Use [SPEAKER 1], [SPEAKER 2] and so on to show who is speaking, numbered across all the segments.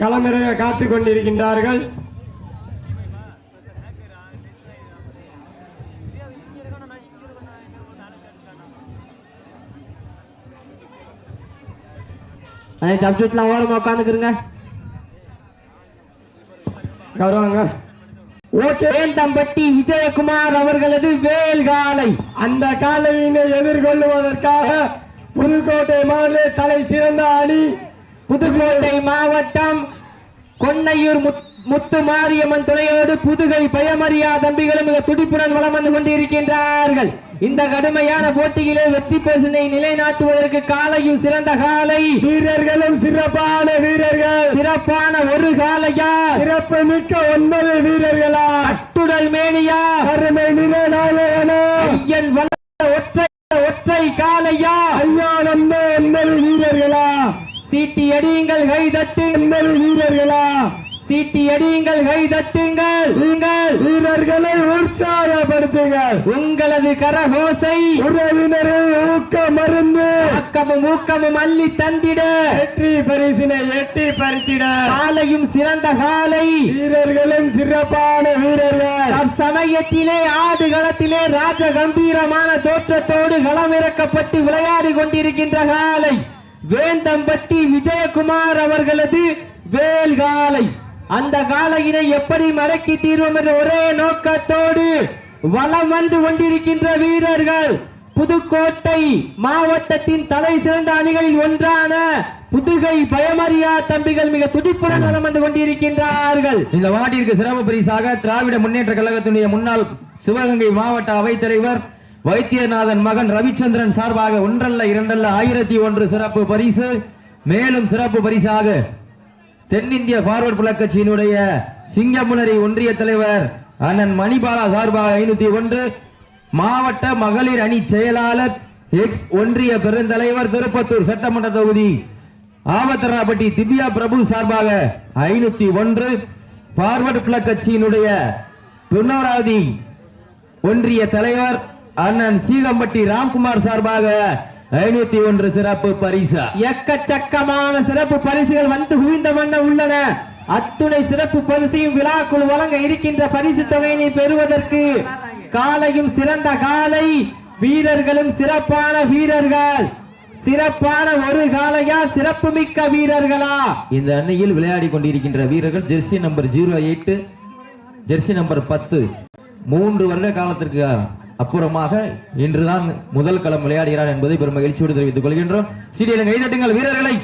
[SPEAKER 1] களமிறங்க காத்துக் கொண்டிருக்கின்றார்கள்.
[SPEAKER 2] சப்ஜெக்ட்லாம் ஓரமா உட்காந்துக்கிறங்க.
[SPEAKER 1] கௌரவங்க
[SPEAKER 2] வேந்தம்பட்டி விஜயகுமார் அவர்களது வேல் காலை.
[SPEAKER 1] அந்த காலையினை எதிர்கொள்வதற்காக புதுக்கோட்டை மாநில தலை சிறந்த அணி
[SPEAKER 2] புதுக்கோட்டை மாவட்டம் கொன்னையூர் முத்து மாரியம்மன் துணையோடு புதுகை பயமறியா தம்பிகளும் மிக துடிப்புடன் வளம் வந்து கொண்டிருக்கின்றார்கள். இந்த கடுமையான போட்டியிலே வெற்றி பரிசினை நிலைநாட்டுவதற்கு காலையும் சிறந்த காலை,
[SPEAKER 1] வீரர்களும் சிறப்பான வீரர்கள்.
[SPEAKER 2] சிறப்பான ஒரு காலையா,
[SPEAKER 1] சிறப்பு மிக்க 9 வீரர்களா,
[SPEAKER 2] அட்டுடல் மேனியா,
[SPEAKER 1] அருமை நிலைநாயகனா,
[SPEAKER 2] ஐயன் ஒற்றை காலையா,
[SPEAKER 1] ஐயா நம்ம 9 வீரர்களா,
[SPEAKER 2] சீட்டி அடியுங்கள் கை தட்டு
[SPEAKER 1] 9 வீரர்களா,
[SPEAKER 2] சீட்டி அடியுங்கள் கை தட்டுங்கள். உங்கள்
[SPEAKER 1] வீரர்களை உற்சாகப்படுத்துங்கள்.
[SPEAKER 2] உங்களது கரகோசை
[SPEAKER 1] உறவினரை ஊக்க மருந்து
[SPEAKER 2] ஊக்கமும் ஊக்கமும் அள்ளி தந்திட
[SPEAKER 1] வெற்றி பரிசினை எட்டி பறித்திட
[SPEAKER 2] காலையும் சிறந்த காலை,
[SPEAKER 1] வீரர்களும் சிறப்பான வீரர்கள்.
[SPEAKER 2] சமயத்திலே ஆடு களத்திலே ராஜ கம்பீரமான தோற்றத்தோடு களமிறக்கப்பட்டு விளையாடி கொண்டிருக்கின்ற காலை வேந்தம்பட்டி விஜயகுமார் அவர்களது வேல் காலை. அந்த காலையினை எப்படி மடக்கி தீர்வோம் என்ற ஒரே நோக்கத்தோடு வலம் வந்து கொண்டிருக்கின்ற வீரர்கள் புதுக்கோட்டை மாவட்டத்தின் தலை சிறந்த அணிகளில் ஒன்றான புதுகை பயமறியா தம்பிகள் மிக துடிப்புடன் வலம் வந்து கொண்டிருக்கின்றார்கள்.
[SPEAKER 3] இந்த வார்டிற்கு சிறப்பு பரிசாக திராவிட முன்னேற்ற கழகத்தினுடைய முன்னாள் சிவகங்கை மாவட்ட அவைத்தலைவர் வைத்தியநாதன் மகன் ரவிச்சந்திரன் சார்பாக 1 அல்ல 2 அல்ல 1001 சிறப்பு பரிசு. மேலும் சிறப்பு பரிசாக தென்னிந்திய பார்வர்ட் புலக் கட்சியினுடைய சிங்கமுனரி ஒன்றிய தலைவர் அண்ணன் மணிபாலா சார்பாக 501, மாவட்ட மகளிர் அணி செயலாளர் எக்ஸ் ஒன்றிய பெருந்தலைவர் திருப்பத்தூர் சட்டமன்ற தொகுதி ஆவத்தராப்பட்டி திவ்யா பிரபு சார்பாக 501, பார்வர்ட் புலக் கட்சியினுடைய புன்னவராவதி ஒன்றிய தலைவர் அண்ணன் சீகம்பட்டி ராம்குமார் சார்பாக 501 சிறப்பு பரிசு.
[SPEAKER 2] எக்கச்சக்கமான சிறப்பு பரிசுகள் வந்து குவிந்த வண்ணம் உள்ளன. அத்துணை சிறப்பு பரிசையும் விழாக்குழு வழங்க இருக்கின்ற பரிசு தொகையினை பெறுவதற்கு காலையும் சிறந்த காலை, வீரர்களும் சிறப்பான வீரர்கள். சிறப்பான ஒரு காலையா, சிறப்பு மிக்க வீரர்களா?
[SPEAKER 3] இந்த அணியில் விளையாடி கொண்டிருக்கின்ற வீரர்கள் ஜெர்சி நம்பர் 08, ஜெர்சி நம்பர் 10 3 வருட காலத்திற்கு அப்புறமாக இன்றுதான் முதல் களம் விளையாடுகிறார் என்பதை பெரும் மகிழ்ச்சியோடு தெரிவித்துக் கொள்கின்றோம். சீடியில் கைதட்டுங்கள் வீரர்களை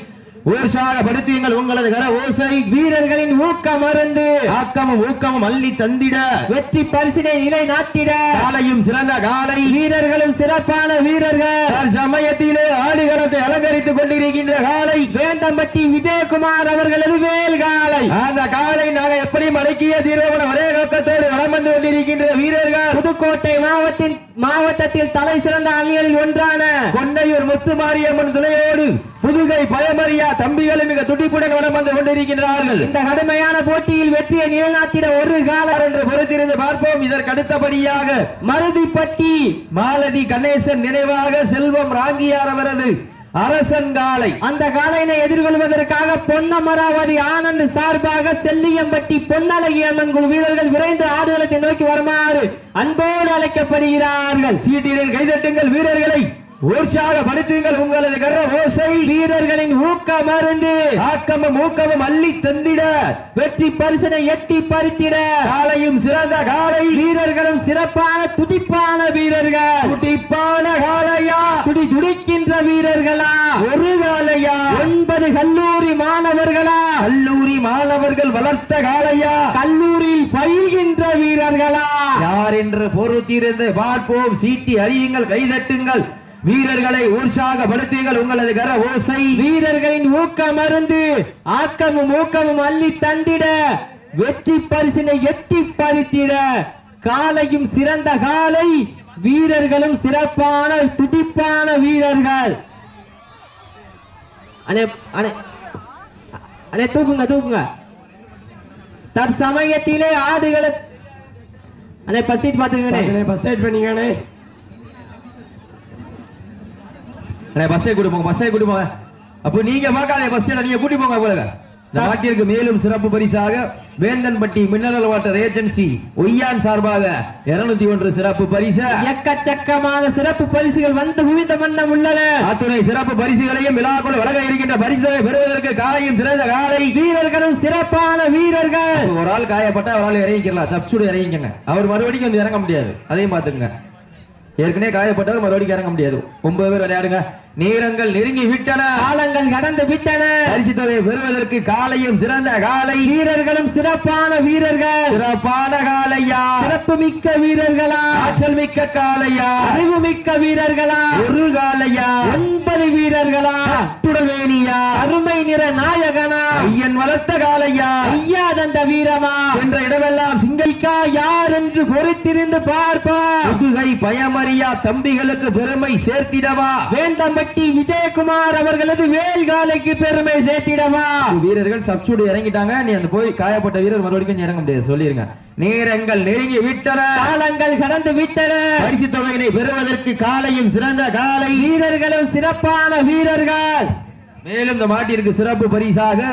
[SPEAKER 3] உற்சாகப்படுத்துங்கள். உங்களது கர ஓசை வீரர்களின் ஊக்கம் மருந்து ஆக்கமும் ஊக்கமும் அள்ளி தந்திட
[SPEAKER 2] வெற்றி பரிசினை நிலைநாட்டிட
[SPEAKER 3] காலையும் சிறந்த காலை,
[SPEAKER 2] வீரர்களும் சிறப்பான வீரர்கள்.
[SPEAKER 3] சமயத்திலே ஆடுகளத்தை அலங்கரித்துக் கொண்டிருக்கின்ற காலை
[SPEAKER 2] வேந்தம்பட்டி விஜயகுமார் அவர்களது வேல் காலை.
[SPEAKER 3] அந்த காலை நாங்கள் எப்படி மடக்கிய தீர்வோம் ஒரே நோக்கத்தோடு வளம் வந்து கொண்டிருக்கின்ற வீரர்கள்
[SPEAKER 2] புதுக்கோட்டை மாவட்டத்தில் தலை சிறந்த அணிகளில் ஒன்றான
[SPEAKER 3] கொன்னையூர் முத்து மாரியம்மன் துணையோடு புதுகை பயமறியா தம்பிகளும் மிக துடிப்புடன் வளம் வந்து கொண்டிருக்கின்றார்கள்.
[SPEAKER 2] இந்த கடுமையான போட்டியில் வெற்றியை நிலைநாட்டிட ஒரு காலம்
[SPEAKER 3] என்று பொறுத்திருந்து பார்ப்போம். இதற்கு அடுத்தபடியாக
[SPEAKER 2] மருதிப்பட்டி
[SPEAKER 3] மாலதி கணேசன் நினைவாக செல்வம் ராங்கியார் அவரது அரசன் காலை.
[SPEAKER 2] அந்த காலையினை எதிர்கொள்வதற்காக பொன்னமராவதி ஆனந்த் சார்பாக செல்லியம்பட்டி பொன்னழகி அம்மன் குழு வீரர்கள் விரைந்து ஆடுகளத்தை நோக்கி வருமாறு அன்போடு அழைக்கப்படுகிறார்கள்.
[SPEAKER 3] சீட்டிலில் கைதட்டுங்கள் வீரர்களை உற்சாகப்படுத்துங்கள். உங்களது கர ஓசை
[SPEAKER 2] வீரர்களின் ஊக்க மருந்து
[SPEAKER 3] ஆக்கமும் ஊக்கமும் அள்ளி தந்திட
[SPEAKER 2] வெற்றி பரிசனை எட்டி பறித்திட
[SPEAKER 3] காலையும் சிறந்த காலை,
[SPEAKER 2] வீரர்களும் சிறப்பான துடிப்பான வீரர்கள்.
[SPEAKER 3] துடிப்பான காலையா,
[SPEAKER 2] துடிக்கின்ற வீரர்களா,
[SPEAKER 3] ஒரு காலையா,
[SPEAKER 2] 9 கல்லூரி மாணவர்களா,
[SPEAKER 3] கல்லூரி மாணவர்கள் வளர்த்த காலையா,
[SPEAKER 2] கல்லூரியில் பயில்கின்ற வீரர்களா,
[SPEAKER 3] யார் என்று பொறுத்திருந்து பார்ப்போம். சீட்டி அறியுங்கள், கைதட்டுங்கள், வீரர்களை உற்சாகப்படுத்துங்கள். உங்களது கர ஓசை
[SPEAKER 2] வீரர்களின் ஊக்க மருந்து ஆக்கமும் ஊக்கமும் அள்ளி தந்திட வெற்றி பரிசினை எட்டி பறித்திட காலையும் சிறந்த காலை, வீரர்களும் சிறப்பான துடிப்பான வீரர்கள். அண்ணே தூக்குங்க. தற்சமயத்திலே ஆடுகளை அண்ணே ஃபர்ஸ்ட் எய்ட் பாத்துக்கங்க.
[SPEAKER 1] ஃபர்ஸ்ட் எய்ட் பண்ணீங்கண்ணே.
[SPEAKER 3] பஸ்ஸை கூட்டி போங்க. அப்போ நீங்க பார்க்காத பஸ் நீங்க கூட்டி போங்க. இந்த மாட்டிற்கு மேலும் சிறப்பு பரிசாக வேந்தன்பட்டி மினரல் வாட்டர் ஏஜென்சி ஒய்யான் சார்பாக 201 சிறப்பு பரிசு.
[SPEAKER 2] எக்கச்சக்கமான சிறப்பு பரிசுகள் வந்து குவிந்த வண்ணம் உள்ளன.
[SPEAKER 3] அத்துணை சிறப்பு பரிசுகளையும் விழாக்குள் வழங்க இருக்கின்ற பரிசுகளை பெறுவதற்கு காலையும் சிறந்த காலை
[SPEAKER 2] வீரர்களும் சிறப்பான வீரர்கள்.
[SPEAKER 3] ஒரு ஆள் காயப்பட்ட ஒரு ஆள் இறங்கிக்கலாம், சப்சூடு இறங்கிக்கங்க. அவர் மறுபடியும் வந்து இறங்க முடியாது, அதையும் பாத்துங்க. ஏற்கனவே காயப்பட்டவர் மறுபடியும் இறங்க முடியாது. 9 பேர் விளையாடுங்க. நேரங்கள் நெருங்கி விட்டன,
[SPEAKER 2] காலங்கள் கடந்து விட்டன.
[SPEAKER 3] பரிசு தொகை பெறுவதற்கு காலையும் சிறந்த காலை
[SPEAKER 2] வீரர்களும் சிறப்பான வீரர்கள்.
[SPEAKER 3] சிறப்பான காலையா,
[SPEAKER 2] சிறப்பு மிக்க வீரர்களா,
[SPEAKER 3] ஆற்றல் மிக்க காலையா,
[SPEAKER 2] அறிவு மிக்க வீரர்களா,
[SPEAKER 3] ஒரு காலையா,
[SPEAKER 2] 9 வீரர்களா,
[SPEAKER 3] துடவேணியா,
[SPEAKER 2] அருமை நிற நாயகனா,
[SPEAKER 3] ஐயன் வளர்த்த காலையா,
[SPEAKER 2] ஐயா தந்த வீரமா
[SPEAKER 3] என்ற இடமெல்லாம்
[SPEAKER 2] சிங்கிக்கா யார் என்று பொறுத்திருந்து பார்ப்பா.
[SPEAKER 3] புதுகை பயமறியா தம்பிகளுக்கு பெருமை சேர்த்திடவா,
[SPEAKER 2] வேந்தம்பட்டி விஜயகுமார் அவர்களது வேல்காலைக்கு பெருமை சேர்த்திடவா.
[SPEAKER 3] வீரர்கள் சப்சூடு இறங்கிட்டாங்க. நீ அந்த போய் காயப்பட்ட வீரர் மறுபடியும் இறங்க முடியாது சொல்லிருங்க. நேரங்கள் நெருங்கி விட்டன,
[SPEAKER 2] காலங்கள் கடந்து விட்டன.
[SPEAKER 3] பரிசு தொகையினை பெறுவதற்கு காலையும் சிறந்த காலை
[SPEAKER 2] வீரர்களும் சிறப்பான வீரர்கள்.
[SPEAKER 3] மேலும் இந்த மாட்டிற்கு சிறப்பு பரிசாக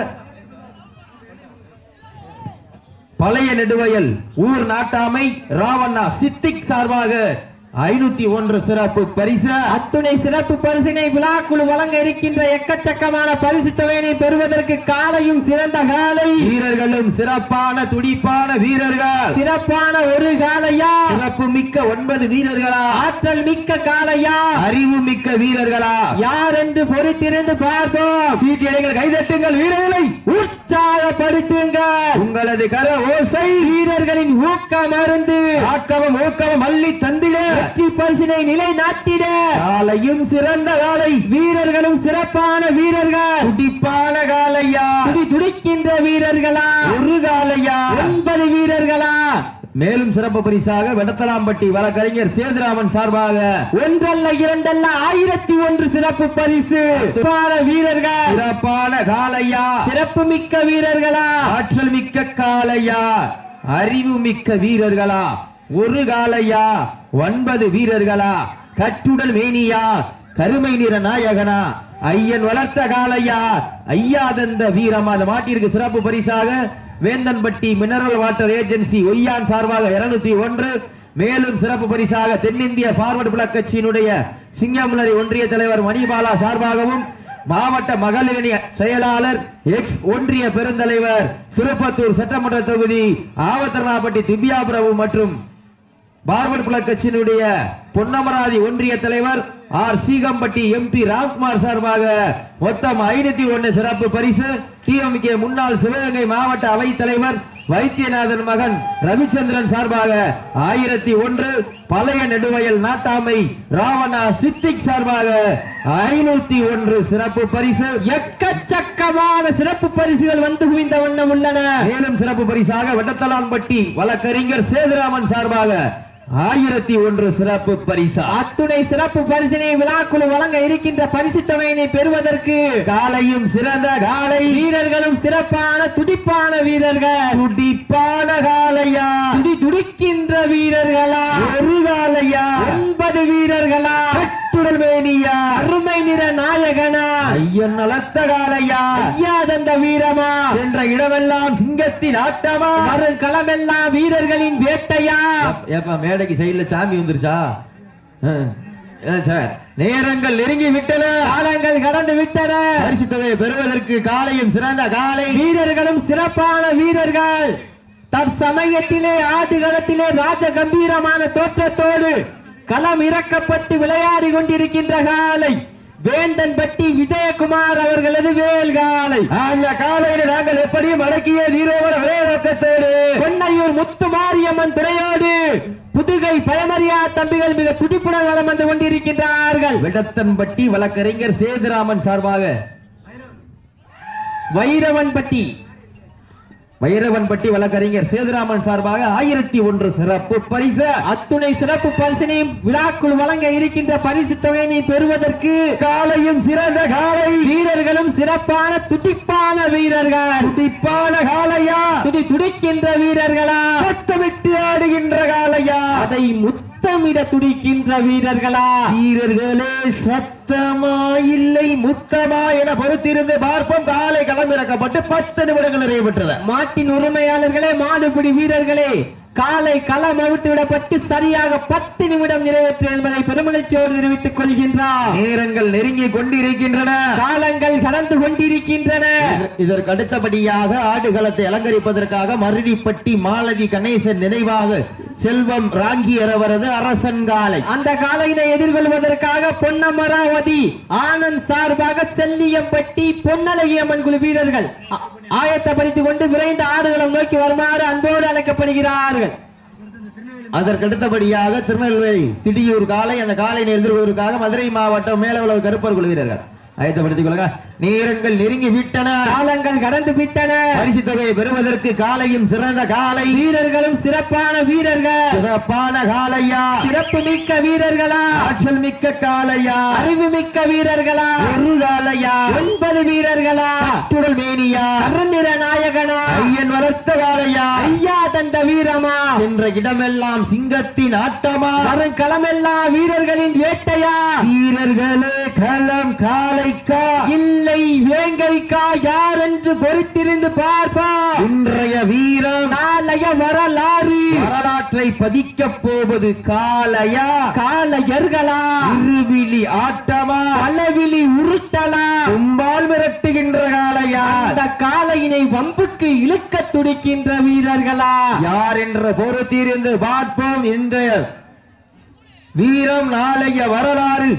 [SPEAKER 3] பழைய நெடுவயல் ஊர் நாட்டாமை ராவண்ணா சித்திக் சார்பாக 501 சிறப்பு பரிசு.
[SPEAKER 2] அத்துணை சிறப்பு பரிசினை விழாக்குழு வழங்க இருக்கின்ற எக்கச்சக்கமான பரிசு தொகையினை பெறுவதற்கு காலையும் சிறந்த காலை
[SPEAKER 3] வீரர்களும் சிறப்பான துடிப்பான வீரர்கள்.
[SPEAKER 2] சிறப்பான ஒரு காலையா,
[SPEAKER 3] சிறப்பு மிக்க 9 வீரர்களா,
[SPEAKER 2] ஆற்றல் மிக்க காலையா,
[SPEAKER 3] அறிவு மிக்க வீரர்களா,
[SPEAKER 2] யார் என்று பொறுத்திருந்து பார்ப்போம்.
[SPEAKER 3] சீட்டியடைகள் கைதட்டுங்கள், வீரர்களை
[SPEAKER 2] உற்சாகப்படுத்துங்கள்.
[SPEAKER 3] உங்களது கர ஓசை
[SPEAKER 2] வீரர்களின் ஊக்கம் அருந்து
[SPEAKER 3] ஆக்கமும் ஊக்கமும் அள்ளி தந்திட
[SPEAKER 2] வெற்றி பரிசினை நிலைநாட்டிட
[SPEAKER 3] காலையும் சிறந்த காலை
[SPEAKER 2] வீரர்களும் சிறப்பான வீரர்கள்.
[SPEAKER 3] துடிப்பான காலையா,
[SPEAKER 2] துடிக்கின்ற வீரர்களா,
[SPEAKER 3] ஒரு காலையா,
[SPEAKER 2] 9 வீரர்களா.
[SPEAKER 3] மேலும் சிறப்பு பரிசாக வெடத்தலாம்பட்டி வழக்கறிஞர் சேதுராமன் சார்பாக
[SPEAKER 2] 1 அல்ல 2 அல்ல 1001 சிறப்பு பரிசு. சிறப்பான வீரர்கள்,
[SPEAKER 3] சிறப்பான காலையா,
[SPEAKER 2] சிறப்பு மிக்க வீரர்களா,
[SPEAKER 3] ஆற்றல் மிக்க காலையா, அறிவு மிக்க வீரர்களா, ஒரு காலையா, 9 வீரர்களா, கட்டுடல் மேனியா, கருமை நிற நாயகனா, ஐயன் வளர்த்த காலையா, ஐயா தந்த வீரமா. அந்த மாட்டிற்கு சிறப்பு பரிசாக வேந்தன்பட்டி மினரல் வாட்டர் ஏஜென்சி ஒய்யான் சார்பாக 201. மேலும் சிறப்பு பரிசாக தென்னிந்திய பார்வர்டு பிளாக் கட்சியினுடைய சிங்கமுனரி ஒன்றிய தலைவர் மணிபாலா சார்பாகவும் மாவட்ட மகளிரணி செயலாளர் எக்ஸ் ஒன்றிய பெருந்தலைவர் திருப்பத்தூர் சட்டமன்ற தொகுதி ஆவத்தர்னாப்பட்டி திவ்யா பிரபு மற்றும் பார்வர்டு பிளாக் கட்சியினுடைய பொன்னமராதி ஒன்றிய தலைவர் ஆர் சீகம்பட்டி எம்பி ராம்குமார் சார்பாக மொத்தம் 501 சிறப்பு பரிசு. டிஎம்கே முன்னாள் சிவகங்கை மாவட்ட அவைத் தலைவர் வைத்தியநாதன் மகன் ரவிச்சந்திரன் சார்பாக 1001. பழைய நெடுவயல் நாட்டாமை ராவண்ணா சித்திக் சார்பாக 501 சிறப்பு பரிசு.
[SPEAKER 2] எக்கச்சக்கமான சிறப்பு பரிசுகள் வந்து குவிந்த வண்ணம் உள்ளன.
[SPEAKER 3] மேலும் சிறப்பு பரிசாக வெட்டத்தலான்பட்டி வழக்கறிஞர் சேதுராமன் சார்பாக 1001 சிறப்பு பரிசு.
[SPEAKER 2] அத்துணை சிறப்பு பரிசினை விழாக்குழு வழங்க இருக்கின்ற பரிசு தொகையினை பெறுவதற்கு
[SPEAKER 3] காலையும் சிறந்த காலை
[SPEAKER 2] வீரர்களும் சிறப்பான துடிப்பான வீரர்கள்.
[SPEAKER 3] துடிப்பான காலையா,
[SPEAKER 2] துடிக்கின்ற வீரர்களா,
[SPEAKER 3] ஒரு காலையா,
[SPEAKER 2] 9 வீரர்களா,
[SPEAKER 3] கட்டுடல் மேனியா,
[SPEAKER 2] அருமை நிற நாயகனா,
[SPEAKER 3] ஐயன் வளர்த்த காலையா,
[SPEAKER 2] ஐயா தந்த வீரமா
[SPEAKER 3] என்ற இடமெல்லாம் சிங்கத்தின் ஆட்டமா,
[SPEAKER 2] வரும் களமெல்லாம் வீரர்களின் வேட்டையா.
[SPEAKER 3] ஏப்பா மேடைக்கு சைடுல சாமி வந்துருச்சா? சார் நேரங்கள் நெருங்கி விட்டன,
[SPEAKER 2] காலங்கள் கடந்து விட்டன.
[SPEAKER 3] பரிசு தொகையை பெறுவதற்கு காலையும் சிறந்த காலை
[SPEAKER 2] வீரர்களும் சிறப்பான வீரர்கள். தற்சமயத்திலே ஆடுகளத்திலே ராஜ கம்பீரமான தோற்றத்தோடு களம் இறக்கப்பட்டு விளையாடி கொண்டிருக்கின்ற காலை வேந்தன்பட்டி விஜயகுமார் அவர்களது வேல்காலை.
[SPEAKER 3] அந்த காலையில நாங்கள் எப்படியும் அடக்கிய வீரோவர விளையாட்டத்தோடு
[SPEAKER 2] பொன்னையூர் முத்துமாரியம்மன் துணையோடு புதுகை பயமறியா தம்பிகள் மிக துடிப்புடன் வலம் வந்து கொண்டிருக்கின்றார்கள்.
[SPEAKER 3] வெடத்தன்பட்டி வழக்கறிஞர் சேதுராமன் சார்பாக வைரவன்பட்டி வழக்கறிஞர் சேதுராமன் சார்பாக 1001 சிறப்பு பரிசு.
[SPEAKER 2] அத்துணை சிறப்பு பரிசினையும் விழாக்குள் வழங்க இருக்கின்ற பரிசு தொகையினை பெறுவதற்கு
[SPEAKER 3] காலையும் சிறந்த காலை
[SPEAKER 2] வீரர்களும் சிறப்பான துடிப்பான வீரர்கள்.
[SPEAKER 3] துடிப்பான காலையா,
[SPEAKER 2] துடிக்கின்ற வீரர்களா,
[SPEAKER 3] சத்தமிட்டு ஆடுகின்ற காலையா,
[SPEAKER 2] அதை முத்து சத்தமிட துடிக்கின்ற வீரர்களா?
[SPEAKER 3] வீரர்களே சத்தமா இல்லை முத்தமா என பொறுத்திருந்து பார்ப்போம். காலை களமிறக்கப்பட்டு 10 நிமிடங்கள் நிறைவேற்றது.
[SPEAKER 2] மாட்டின் உரிமையாளர்களே, மாடுபிடி வீரர்களே, காலை களம் அவிழ்த்து விடப்பட்டு சரியாக 10 நிமிடம் நிறைவேற்று என்பதை பெருமகிழ்ச்சியோடு தெரிவித்துக் கொள்கின்றார்.
[SPEAKER 3] நேரங்கள் நெருங்கி கொண்டிருக்கின்றன,
[SPEAKER 2] காலங்கள் கடந்து கொண்டிருக்கின்றன.
[SPEAKER 3] இதற்கு அடுத்தபடியாக ஆடுகளத்தை அலங்கரிப்பதற்காக மருதிப்பட்டி மாலதி கணேசன் நினைவாக செல்வம் ராங்கியர் அவரது அரசன் காலை.
[SPEAKER 2] அந்த காலையினை எதிர்கொள்வதற்காக பொன்னமராவதி ஆனந்த் சார்பாக செல்லியம்பட்டி பொன்னழகியம்மன் குழு வீரர்கள் ஆயத்தப்படுத்திக் கொண்டு விரைந்த ஆடுகளம் நோக்கி வருமாறு அன்போடு அழைக்கப்படுகிறார்கள்.
[SPEAKER 3] அதற்கு அடுத்தபடியாக திருநெல்வேலி திடியூர் காலை. அந்த காலையினை எதிர்கொள்வதற்காக மதுரை மாவட்டம் மேலவளவு கருப்பர் குழு வீரர்கள் ஆயத்தப்படுத்திக் கொள்ளுங்க. நேரங்கள் நெருங்கி விட்டன,
[SPEAKER 2] காலங்கள் கடந்து விட்டன.
[SPEAKER 3] பரிசு தொகையை பெறுவதற்கு காலையும் சிறந்த காலை,
[SPEAKER 2] வீரர்களும் சிறப்பான வீரர்கள்.
[SPEAKER 3] சிறப்பான காலையா,
[SPEAKER 2] சிறப்பு மிக்க வீரர்களா,
[SPEAKER 3] ஆற்றல் மிக்க காலையா,
[SPEAKER 2] அறிவு மிக்க வீரர்களா,
[SPEAKER 3] ஒரு காலையா,
[SPEAKER 2] 9 வீரர்களா,
[SPEAKER 3] துடல் மேனியா,
[SPEAKER 2] கருநிற நாயகனா,
[SPEAKER 3] ஐயன் வளர்த்த காலையா,
[SPEAKER 2] ஐயா தந்த வீரமா,
[SPEAKER 3] என்ற இடமெல்லாம் சிங்கத்தின் ஆட்டமா,
[SPEAKER 2] வரும் களமெல்லாம் வீரர்களின் வேட்டையா,
[SPEAKER 3] வீரர்களே களம் காலைக்கா
[SPEAKER 2] இல்லை வேங்கைக்கா, யார் என்று பொறுத்திருந்து பார்ப்பா.
[SPEAKER 3] இன்றைய வீரம்
[SPEAKER 2] நாளைய வரலாறு,
[SPEAKER 3] வரலாற்றை பதிக்கப் போவது காலையா,
[SPEAKER 2] காளையர்களா,
[SPEAKER 3] இருவிழி ஆட்டமா,
[SPEAKER 2] பலவிழி உருட்டலா,
[SPEAKER 3] கும்பால் மிரட்டுகின்ற காலையா,
[SPEAKER 2] அந்த காளையினை வம்புக்கு இழுக்க துடிக்கின்ற வீரர்களா,
[SPEAKER 3] யார் என்ற பொறுத்திருந்து பார்ப்போம். இன்றைய வீரம் நாளைய வரலாறு,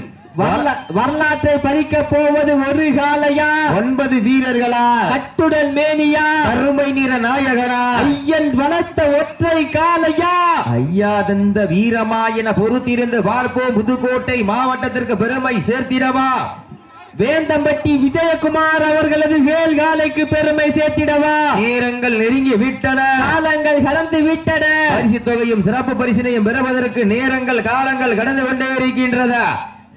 [SPEAKER 2] வரலாற்றை பறிக்க போவது ஒரு காளையா,
[SPEAKER 3] 9 வீரர்களா,
[SPEAKER 2] கட்டுடல் மேனியா,
[SPEAKER 3] அருமை நிற நாயகனா,
[SPEAKER 2] ஐயன் வளர்த்த ஒற்றை காளையா,
[SPEAKER 3] ஐயா தந்த வீரமா என பொறுத்திருந்து பார்ப்போம். புதுக்கோட்டை மாவட்டத்திற்கு பெருமை சேர்த்திடவா,
[SPEAKER 2] வேந்தம்பட்டி விஜயகுமார் அவர்களது வேல்காலைக்கு பெருமை சேர்த்திடவா.
[SPEAKER 3] நேரங்கள் நெருங்கி விட்டன,
[SPEAKER 2] காலங்கள் கடந்து விட்டன.
[SPEAKER 3] பரிசு தொகையும் சிறப்பு பரிசினையும் பெறுவதற்கு நேரங்கள் காலங்கள் கடந்து கொண்டே இருக்கின்றதா.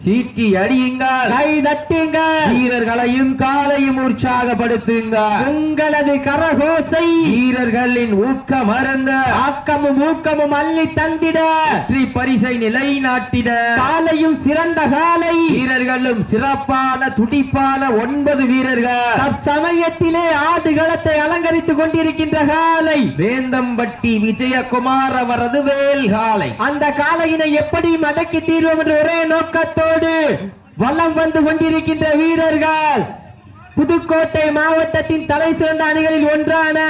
[SPEAKER 3] சீட்டி அடியுங்கள்,
[SPEAKER 2] கை தட்டுங்கள்,
[SPEAKER 3] வீரர்களையும் காலையும் உற்சாகப்படுத்துங்கள்.
[SPEAKER 2] உங்களது கரகோசை
[SPEAKER 3] வீரர்களின் ஊக்கம் அருந்த
[SPEAKER 2] ஆக்கமும் ஊக்கமும் அள்ளி தந்திட,
[SPEAKER 3] வெற்றி பரிசை நிலைநாட்டிட,
[SPEAKER 2] காலையும் சிறந்த காலை,
[SPEAKER 3] வீரர்களும் சிறப்பான துடிப்பான 9 வீரர்கள்
[SPEAKER 2] தற்சமயத்திலே ஆடுகளத்தை அலங்கரித்துக் கொண்டிருக்கின்ற காலை
[SPEAKER 3] வேந்தம்பட்டி விஜயகுமார் அவரது வேல் காலை.
[SPEAKER 2] அந்த காலையினை எப்படி மடக்கி தீர்வோம் என்ற ஒரே நோக்கத்தோடு வலம் வந்து கொண்டிருக்கின்ற வீரர்கள் புதுக்கோட்டை மாவட்டத்தின் தலை சிறந்த அணிகளில் ஒன்றான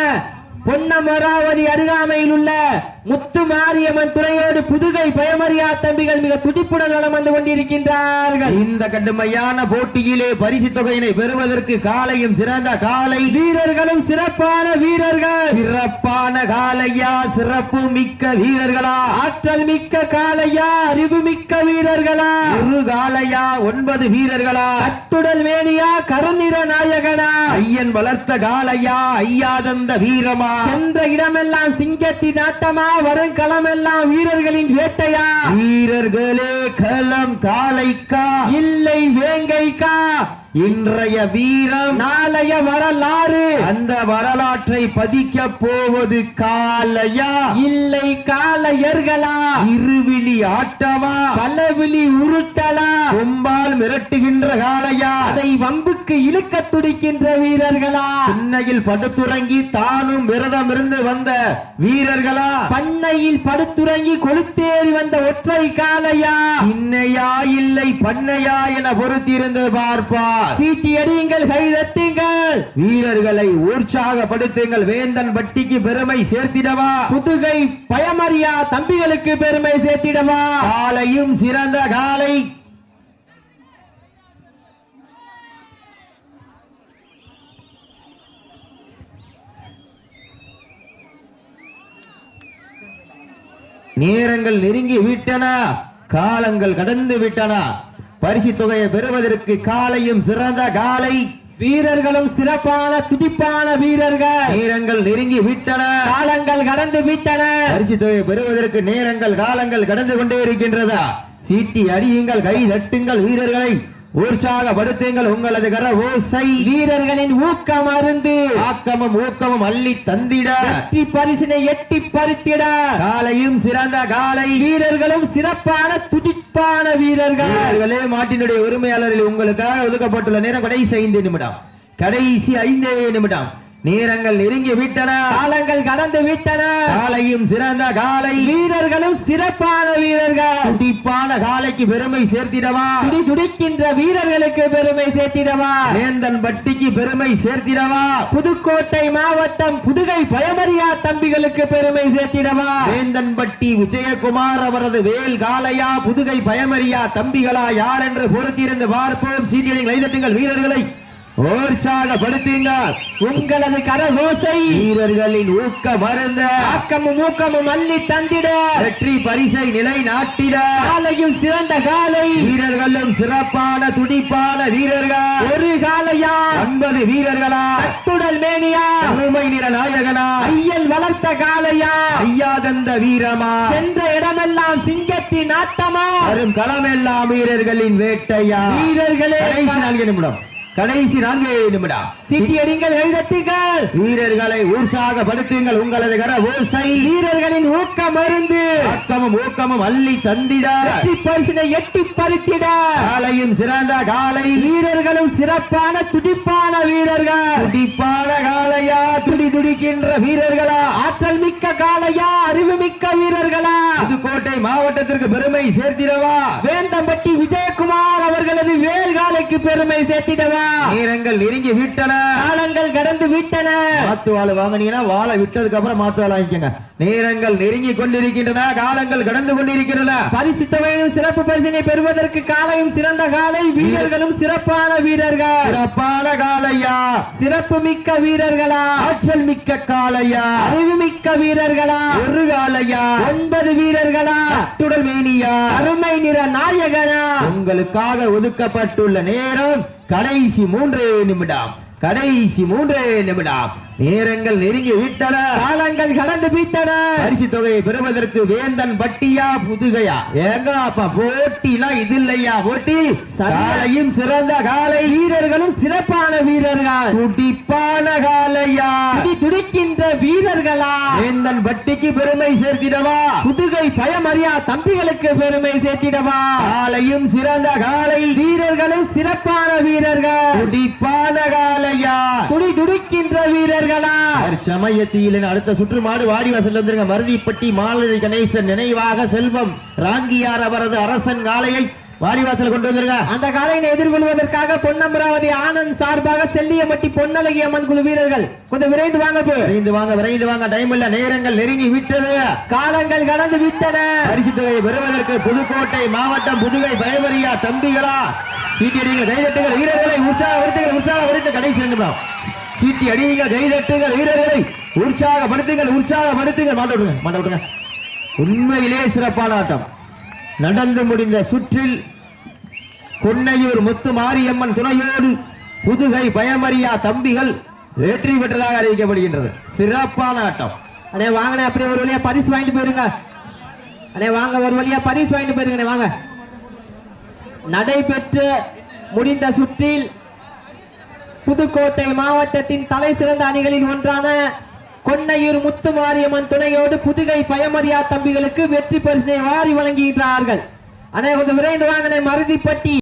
[SPEAKER 2] பொன்னமராவதி அருகாமையில் உள்ள முத்து மாரியம்மன் துறையோடு புதுகை பயமறியா தம்பிகள் மிக துடிப்புடன் வலம் வந்து கொண்டிருக்கின்றார்கள்.
[SPEAKER 3] இந்த கடுமையான போட்டியிலே பரிசு தொகையினை பெறுவதற்கு காலையும் சிறந்த காலை,
[SPEAKER 2] வீரர்களும் சிறப்பான வீரர்கள்,
[SPEAKER 3] சிறப்பான காலையா, சிறப்பு மிக்க வீரர்களா,
[SPEAKER 2] ஆற்றல் மிக்க காளையா, அறிவு மிக்க வீரர்களா,
[SPEAKER 3] ஒரு காலையா, 9 வீரர்களா,
[SPEAKER 2] கட்டுடல் மேனியா, கருநிற நாயகனா,
[SPEAKER 3] ஐயன் வளர்த்த காலையா, ஐயா தந்த வீரமா,
[SPEAKER 2] சென்ற இடமெல்லாம் சிங்கத்தின் ஆட்டமா, வரும் களமெல்லாம் வீரர்களின் வேட்டையா,
[SPEAKER 3] வீரர்களே களம் காலைக்கா
[SPEAKER 2] இல்லை வேங்கைக்கா,
[SPEAKER 3] இன்றைய வீரம்
[SPEAKER 2] நாளைய வரலாறு,
[SPEAKER 3] அந்த வரலாற்றை பதிக்க போவது காலையா,
[SPEAKER 2] இல்லை காளையர்களா,
[SPEAKER 3] இருவிழி ஆட்டமா,
[SPEAKER 2] பலவிழி உருட்டலா,
[SPEAKER 3] கும்பால் மிரட்டுகின்ற காலையா,
[SPEAKER 2] அதை வம்புக்கு இழுக்க துடிக்கின்ற வீரர்களா,
[SPEAKER 3] சென்னையில் படுத்துறங்கி தானும் விரதம் இருந்து வந்த வீரர்களா,
[SPEAKER 2] பண்ணையில் படுத்துறங்கி கொளுத்தேறி வந்த ஒற்றை காளையா,
[SPEAKER 3] இன்னையா இல்லை பண்ணையா என பொறுத்திருந்து பார்ப்பார்.
[SPEAKER 2] சீட்டி அடியுங்கள், கை தட்டுங்கள்,
[SPEAKER 3] வீரர்களை உற்சாகப்படுத்துங்கள். வேந்தன் பட்டிக்கு பெருமை சேர்த்திடவா,
[SPEAKER 2] புதுகை பயமறியா தம்பிகளுக்கு பெருமை சேர்த்திடவா.
[SPEAKER 3] காலையும் சிறந்த காலை, நேரங்கள் நெருங்கி விட்டன, காலங்கள் கடந்து விட்டன. பரிசு தொகையை பெறுவதற்கு காலையும் சிறந்த காலை,
[SPEAKER 2] வீரர்களும் சிறப்பான துடிப்பான வீரர்கள்,
[SPEAKER 3] நேரங்கள் நெருங்கி விட்டன,
[SPEAKER 2] காலங்கள் கடந்து விட்டன.
[SPEAKER 3] பரிசு தொகையை பெறுவதற்கு நேரங்கள் காலங்கள் கடந்து கொண்டே இருக்கின்றதா. சீட்டி அடியுங்கள், கை தட்டுங்கள், வீரர்களை உற்சாகப்படுத்துங்கள் உங்களது கர ஓசை.
[SPEAKER 2] வீரர்களின் ஊக்கம் அருந்து
[SPEAKER 3] ஆக்கமும் ஊக்கமும் அள்ளி தந்திட
[SPEAKER 2] வெற்றி பரிசினை எட்டி பறித்திட
[SPEAKER 3] காலையும் சிறந்த காலை.
[SPEAKER 2] வீரர்களும் சிறப்பான துடிப்பான வீரர்கள்.
[SPEAKER 3] வீரர்களே, மாட்டினுடைய உரிமையாளர்கள் உங்களுக்காக ஒதுக்கப்பட்டுள்ள நேரம் கடைசி 5 நிமிடம். கடைசி 5 நிமிடம். நேரங்கள் நெருங்கி விட்டன,
[SPEAKER 2] காலங்கள் கடந்து விட்டன.
[SPEAKER 3] காலையும் சிறந்த காலை.
[SPEAKER 2] வீரர்களும் சிறப்பான வீரர்கள்.
[SPEAKER 3] துடிப்பான காலைக்கு பெருமை சேர்த்திடவா,
[SPEAKER 2] துடி துடிக்கின்ற வீரர்களுக்கு பெருமை சேர்த்திடவா,
[SPEAKER 3] வேந்தன் பட்டிக்கு பெருமை சேர்த்திடவா,
[SPEAKER 2] புதுக்கோட்டை மாவட்டம் புதுகை பயமறியா தம்பிகளுக்கு பெருமை சேர்த்திடவா,
[SPEAKER 3] வேந்தன் பட்டி விஜயகுமார் அவரது வேல் காலையா, புதுகை பயமறியா தம்பிகளா, யார் என்று பொறுத்திருந்து பார்ப்போம். சீட்டியடிகள் கைதட்டுங்கள், வீரர்களை உற்சாகப்படுத்துங்கள்.
[SPEAKER 2] உங்களது கரகோசை
[SPEAKER 3] வீரர்களின் ஊக்க மருந்த
[SPEAKER 2] ஆக்கமும் ஊக்கமும் அள்ளி தந்திட
[SPEAKER 3] வெற்றி பரிசை நிலை நாட்டிட
[SPEAKER 2] காலையும் சிறந்த காலை.
[SPEAKER 3] வீரர்களும் சிறப்பான துடிப்பான வீரர்கள்.
[SPEAKER 2] ஒரு காலையா
[SPEAKER 3] 9 வீரர்களா,
[SPEAKER 2] கட்டுடல் மேனியா,
[SPEAKER 3] அருமை நிற நாயகனா,
[SPEAKER 2] ஐயல் வளர்த்த காலையா,
[SPEAKER 3] ஐயாதந்த வீரமா,
[SPEAKER 2] சென்ற இடமெல்லாம் சிங்கத்தின் ஆட்டமா,
[SPEAKER 3] வரும் களமெல்லாம் வீரர்களின் வேட்டையா.
[SPEAKER 2] வீரர்களே
[SPEAKER 3] கடைசி 4 நிமிடம். கடைசி 4 நிமிடம்.
[SPEAKER 2] சீட்டியடிங்கள் கைதட்டுங்கள்.
[SPEAKER 3] வீரர்களை உற்சாகப்படுத்துங்கள் உங்களது கர ஓசை.
[SPEAKER 2] வீரர்களின் ஊக்கம் அருந்து
[SPEAKER 3] ஆக்கமும் ஊக்கமும் அள்ளி தந்திட
[SPEAKER 2] வெற்றி பரிசினை எட்டி பறித்திட
[SPEAKER 3] காலையும் சிறந்த காலை.
[SPEAKER 2] வீரர்களும் சிறப்பான துடிப்பான வீரர்கள்.
[SPEAKER 3] துடிப்பான காலையா, துடி துடிக்கின்ற வீரர்களா,
[SPEAKER 2] ஆற்றல் மிக்க காலையா, அறிவு மிக்க வீரர்களா,
[SPEAKER 3] புதுக்கோட்டை மாவட்டத்திற்கு பெருமை சேர்த்திடவா,
[SPEAKER 2] வேந்தம்பட்டி விஜயகுமார் அவர்களது வேல்காலைக்கு பெருமை சேர்த்திடவா.
[SPEAKER 3] நேரங்கள் நெருங்கி விட்டன,
[SPEAKER 2] காலங்கள் கடந்து விட்டன.
[SPEAKER 3] மாத்து வாழை வாங்கினீங்கன்னா வாழை விட்டதுக்கு அப்புறம் மாத்து வாழை வாங்கிக்கங்க. நேரங்கள் நெருங்கி கொண்டிருக்கின்றன, காலங்கள் கடந்து கொண்டிருக்கின்றன.
[SPEAKER 2] பரிசு தொகையிலும் சிறப்பு பரிசினை பெறுவதற்கு காலையும் சிறந்த காலை. வீரர்களும் சிறப்பான வீரர்கள்.
[SPEAKER 3] சிறப்பான காலையா,
[SPEAKER 2] சிறப்பு மிக்க வீரர்களா,
[SPEAKER 3] ஆற்றல் மிக்க காலையா,
[SPEAKER 2] அறிவு மிக்க வீரர்களா,
[SPEAKER 3] ஒரு காலையா,
[SPEAKER 2] 9 வீரர்களா,
[SPEAKER 3] துடல் மேனியா,
[SPEAKER 2] அருமை நிற நாயகனா.
[SPEAKER 3] உங்களுக்காக ஒதுக்கப்பட்டுள்ள நேரம் கடைசி 3 நிமிடம். கடைசி 3 நிமிடம். நேரங்கள் நெருங்கி விட்டன,
[SPEAKER 2] காலங்கள் கடந்து விட்டன.
[SPEAKER 3] பரிசு தொகையை பெறுவதற்கு வேந்தன் பட்டியா புதுகையா? ஏங்க அப்பா போட்டினா இது இல்லையா போட்டி? காலையும் சிறந்த காலை.
[SPEAKER 2] வீரர்களும் சிறப்பான வீரர்கள்.
[SPEAKER 3] துடிப்பான காலையா,
[SPEAKER 2] துடி துடிக்கின்ற வீரர்களா,
[SPEAKER 3] வேந்தன் பட்டிக்கு பெருமை சேர்த்திடவா,
[SPEAKER 2] புதுகை பயமறியா தம்பிகளுக்கு பெருமை சேர்த்திடவா.
[SPEAKER 3] காலையும் சிறந்த காலை.
[SPEAKER 2] வீரர்களும் சிறப்பான வீரர்கள்.
[SPEAKER 3] துடிப்பான காலையா,
[SPEAKER 2] துடி துடிக்கின்ற வீரர்களா.
[SPEAKER 3] சமயத்தியில் அடுத்த சுற்று மாடு வாடிவாசல் வந்துருங்க. மருதிப்பட்டி மாலதி கணேசன் நினைவாக செல்வம் ராங்கியார் அவரது அரசன் காளையை வாடிவாசல் கொண்டு வந்துருங்க.
[SPEAKER 2] அந்த காளையை எதிர்கொள்வதற்காக பொன்னமராவதி ஆனந்த் சார்பாக செல்லியமட்டி பொன்னழகி அம்மன் குழு வீரர்கள் கொஞ்சம் விரைந்து வாங்க.
[SPEAKER 3] விரைந்து வாங்க. டைம் இல்ல, நேரங்கள் நெருங்கி விட்டது,
[SPEAKER 2] காலங்கள் கடந்து விட்டன.
[SPEAKER 3] பரிசு தொகையை பெறுவதற்கு புதுக்கோட்டை மாவட்டம் புதுகை பயமறியா தம்பிகளா, சீட்டியடிகள் கைதட்டுகள், வீரர்களை உற்சாகப்படுத்த கடைசி 2 நிமிடம். சீட்டி அடியுங்கள், கைதட்டுங்கள், வீரர்களை உற்சாகப்படுத்துங்கள். மாட்ட விடுங்க. உண்மையிலே சிறப்பான ஆட்டம் நடந்து முடிந்த சுற்றில் கொன்னையூர் முத்து மாரியம்மன் துணையோடு புதுகை பயமறியா தம்பிகள் வெற்றி பெற்றதாக அறிவிக்கப்படுகின்றது. சிறப்பான ஆட்டம்.
[SPEAKER 2] அண்ணே வாங்கண்ணே, அப்படியே ஒரு வழியா பரிசு வாங்கிட்டு போயிருங்க. அண்ணே வாங்க, ஒரு வழியா பரிசு வாங்கிட்டு போயிருங்க. வாங்க. நடைபெற்று முடிந்த சுற்றில் புதுக்கோட்டை மாவட்டத்தின் தலை சிறந்த அணிகளில் ஒன்றான கொன்னையூர் முத்து மாரியம்மன் துணையோடு புதுகை பயமறியா தம்பிகளுக்கு வெற்றி பரிசினை வாரி வழங்குகின்றார்கள். அண்ணே கொஞ்சம் விரைந்து வாங்க. மருதிப்பட்டி